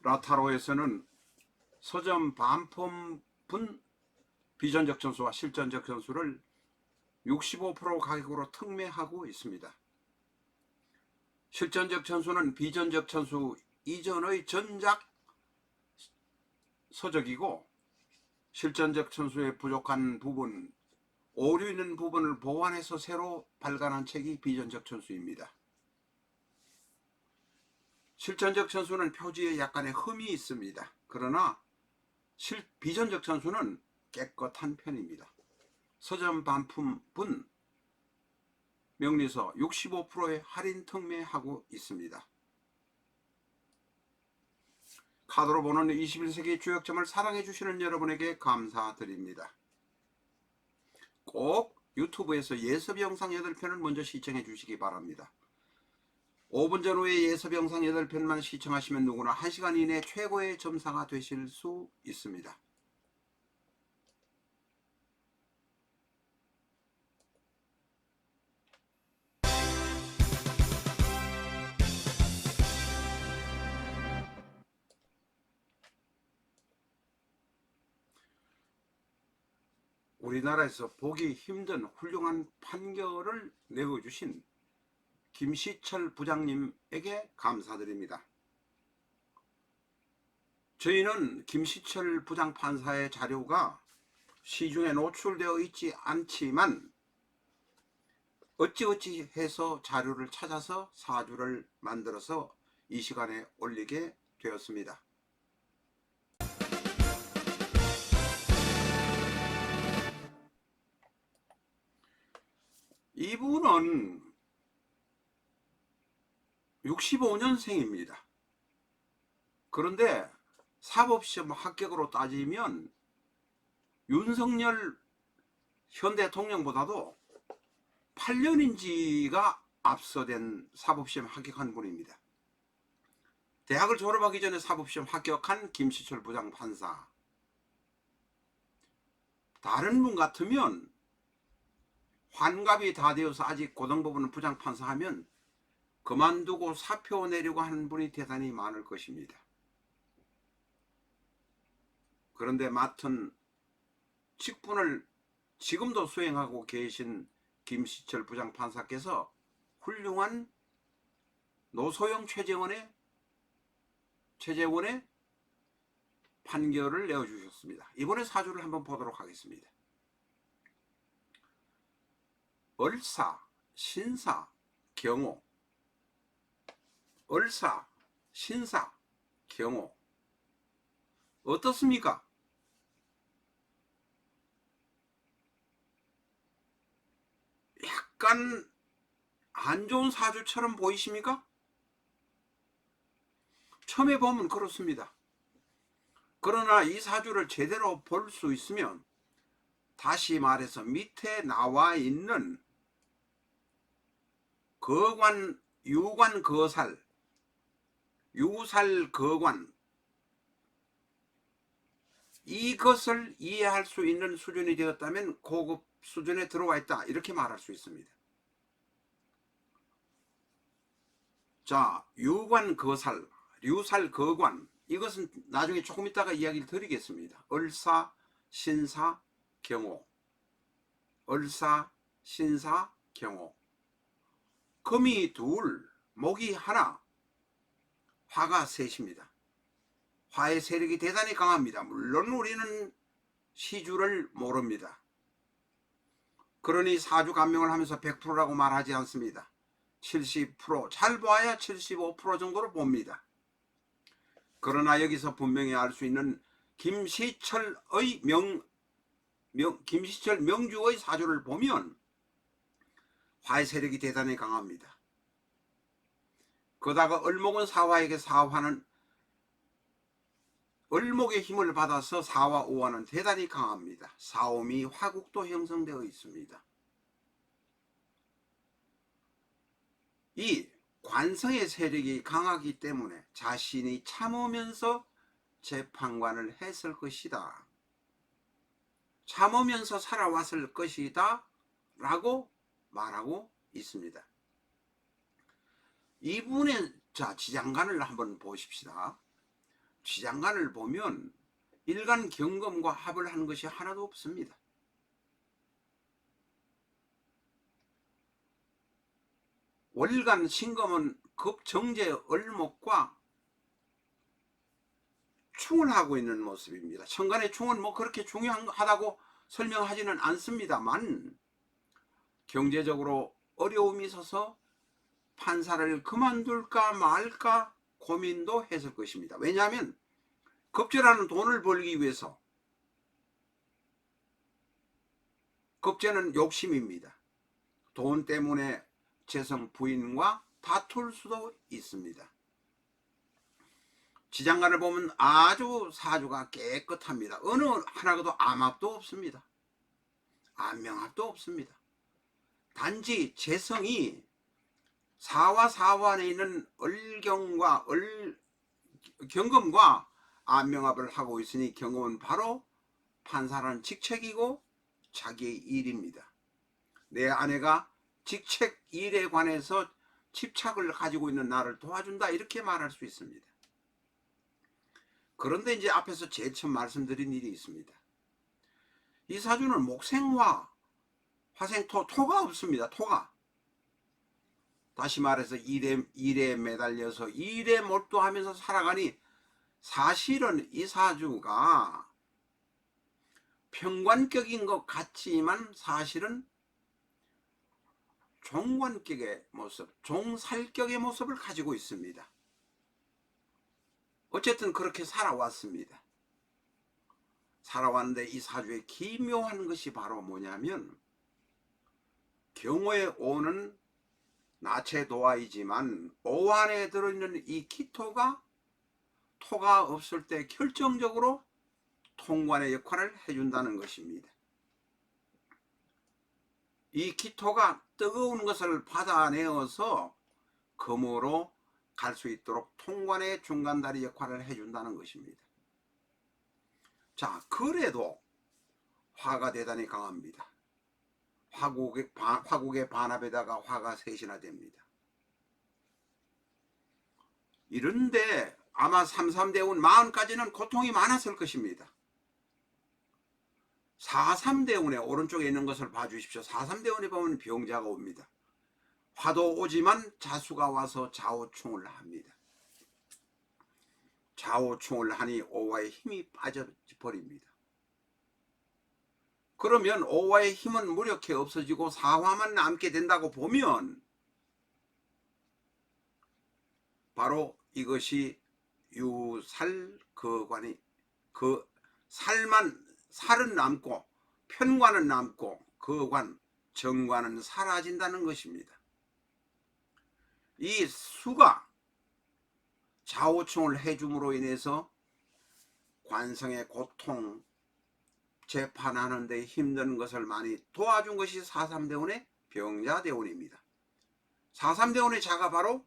라타로에서는 서점 반품분 비전적 전수와 실전적 전수를 65% 가격으로 특매하고 있습니다. 실전적 전수는 비전적 전수 이전의 전작 서적이고, 실전적 전수에 부족한 부분, 오류 있는 부분을 보완해서 새로 발간한 책이 비전적 전수입니다. 실전적 전수는 표지에 약간의 흠이 있습니다. 그러나 비전적 전수는 깨끗한 편입니다. 서점 반품분 명리서 65%의 할인 특매하고 있습니다. 카드로 보는 21세기 주역점을 사랑해 주시는 여러분에게 감사드립니다. 꼭 유튜브에서 예습 영상 8편을 먼저 시청해 주시기 바랍니다. 5분 전후에 예습 영상 8편만 시청하시면 누구나 1시간 이내 최고의 점사가 되실 수 있습니다. 우리나라에서 보기 힘든 훌륭한 판결을 내어주신 김시철 부장님에게 감사드립니다. 저희는 김시철 부장판사의 자료가 시중에 노출되어 있지 않지만 어찌어찌 해서 자료를 찾아서 사주를 만들어서 이 시간에 올리게 되었습니다. 이분은 65년생입니다. 그런데 사법시험 합격으로 따지면 윤석열 현 대통령보다도 8년인지가 앞서된 사법시험 합격한 분입니다. 대학을 졸업하기 전에 사법시험 합격한 김시철 부장판사. 다른 분 같으면 환갑이 다 되어서 아직 고등법원 부장판사 하면 그만두고 사표 내려고 하는 분이 대단히 많을 것입니다. 그런데 맡은 직분을 지금도 수행하고 계신 김시철 부장판사께서 훌륭한 노소영 최재원의 판결을 내어주셨습니다. 이번에 사주를 한번 보도록 하겠습니다. 을사, 신사, 경호. 을사, 신사, 경호. 어떻습니까? 약간 안 좋은 사주처럼 보이십니까? 처음에 보면 그렇습니다. 그러나 이 사주를 제대로 볼 수 있으면, 다시 말해서 밑에 나와 있는 거관, 유관, 거살, 유살, 거관, 이것을 이해할 수 있는 수준이 되었다면 고급 수준에 들어와 있다, 이렇게 말할 수 있습니다. 자, 유관, 거살, 유살, 거관, 이것은 나중에 조금 있다가 이야기를 드리겠습니다. 을사, 신사, 경호. 을사, 신사, 경호. 금이 둘, 목이 하나, 화가 셋입니다. 화의 세력이 대단히 강합니다. 물론 우리는 시주를 모릅니다. 그러니 사주 감명을 하면서 100%라고 말하지 않습니다. 70%, 잘 봐야 75% 정도로 봅니다. 그러나 여기서 분명히 알 수 있는 김시철 명주의 사주를 보면 화의 세력이 대단히 강합니다. 거다가 을목은 사화에게, 사화는 을목의 힘을 받아서 사화 오화는 대단히 강합니다. 사오미 화국도 형성되어 있습니다. 이 관성의 세력이 강하기 때문에 자신이 참으면서 재판관을 했을 것이다, 참으면서 살아왔을 것이다 라고 말하고 있습니다. 이분의 지장간을 한번 보십시다. 지장간을 보면 일간 경검과 합을 한 것이 하나도 없습니다. 월간 신검은 급정제 을목과 충을 하고 있는 모습입니다. 천간의 충은 뭐 그렇게 중요하다고 설명하지는 않습니다만 경제적으로 어려움이 있어서 판사를 그만둘까 말까 고민도 했을 것입니다. 왜냐하면 급제라는 돈을 벌기 위해서, 급제는 욕심입니다. 돈 때문에 재성 부인과 다툴 수도 있습니다. 지장간을 보면 아주 사주가 깨끗합니다. 어느 하나도 암합도 없습니다. 안명합도 없습니다. 단지 재성이 사와 사환에 있는 경금과 안명합을 하고 있으니 경금은 바로 판사라는 직책이고 자기의 일입니다. 내 아내가 직책 일에 관해서 집착을 가지고 있는 나를 도와준다, 이렇게 말할 수 있습니다. 그런데 이제 앞에서 제일 처음 말씀드린 일이 있습니다. 이 사주는 목생화, 화생토, 토가 없습니다. 토가. 다시 말해서 일에 매달려서 일에 몰두하면서 살아가니 사실은 이 사주가 평관격인 것 같지만 사실은 종관격의 모습, 종살격의 모습을 가지고 있습니다. 어쨌든 그렇게 살아왔습니다. 살아왔는데 이 사주의 기묘한 것이 바로 뭐냐면 경호에 오는 나체도화이지만 오 안에 들어있는 이 기토가 토가 없을 때 결정적으로 통관의 역할을 해준다는 것입니다. 이 기토가 뜨거운 것을 받아내어서 금으로 갈 수 있도록 통관의 중간다리 역할을 해준다는 것입니다. 자, 그래도 화가 대단히 강합니다. 화국의 반합에다가 화가 셋이나 됩니다. 이런데 아마 삼삼대운 마흔까지는 고통이 많았을 것입니다. 사삼대운의 오른쪽에 있는 것을 봐주십시오. 사삼대운에 보면 병자가 옵니다. 화도 오지만 자수가 와서 좌우충을 합니다. 좌우충을 하니 오화의 힘이 빠져버립니다. 그러면 오화의 힘은 무력해 없어지고 사화만 남게 된다고 보면 바로 이것이 유살거관이, 그 살은 남고 편관은 남고 거관, 정관은 사라진다는 것입니다. 이 수가 좌우충을 해줌으로 인해서 관성의 고통, 재판하는 데 힘든 것을 많이 도와준 것이 사삼대운의 병자대운입니다. 사삼대운의 자가 바로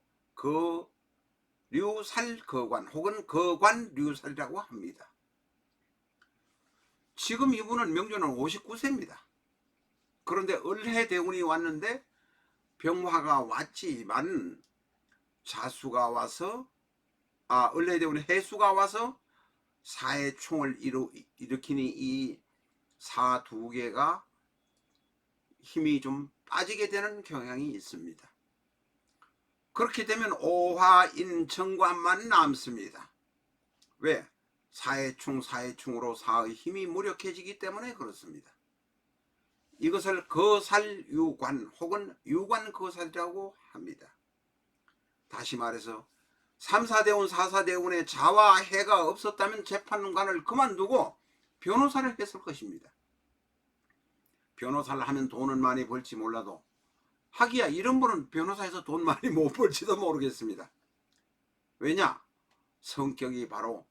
류살거관 혹은 거관류살이라고 합니다. 지금 이분은 명조는 59세입니다. 그런데 을해대운이 왔는데 병화가 왔지만 자수가 와서 을해대운의 해수가 와서 사의 충을 일으키니 이 사 두 개가 힘이 좀 빠지게 되는 경향이 있습니다. 그렇게 되면 오화인정관만 남습니다. 왜? 사해충으로 사의 힘이 무력해지기 때문에 그렇습니다. 이것을 거살유관 혹은 유관거살이라고 합니다. 다시 말해서 3, 4대운, 4, 4대운에 자와 해가 없었다면 재판관을 그만두고 변호사를 했을 것입니다. 변호사를 하면 돈은 많이 벌지 몰라도 하기야 이런 분은 변호사에서 돈 많이 못 벌지도 모르겠습니다. 왜냐? 성격이 바로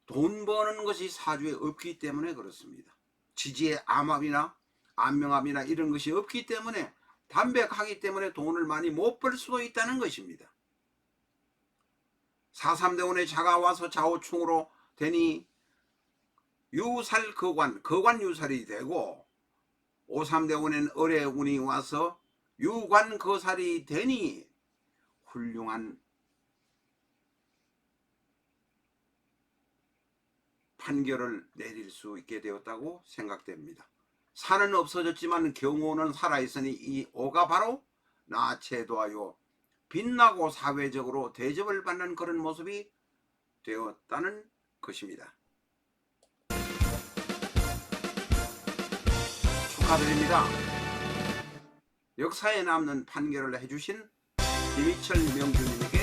돈 버는 것이 사주에 없기 때문에 그렇습니다. 지지의 암합이나 안명합이나 이런 것이 없기 때문에 담백하기 때문에 돈을 많이 못 벌 수도 있다는 것입니다. 4.3대운의 자가 와서 좌우충으로 되니 거관유살이 되고 5.3대운엔 을해운이 와서 유관거살이 되니 훌륭한 판결을 내릴 수 있게 되었다고 생각됩니다. 산은 없어졌지만 경호는 살아있으니 이 오가 바로 나체도하여 빛나고 사회적으로 대접을 받는 그런 모습이 되었다는 것입니다. 축하드립니다. 역사에 남는 판결을 해주신 김희철 명주님에게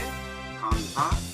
감사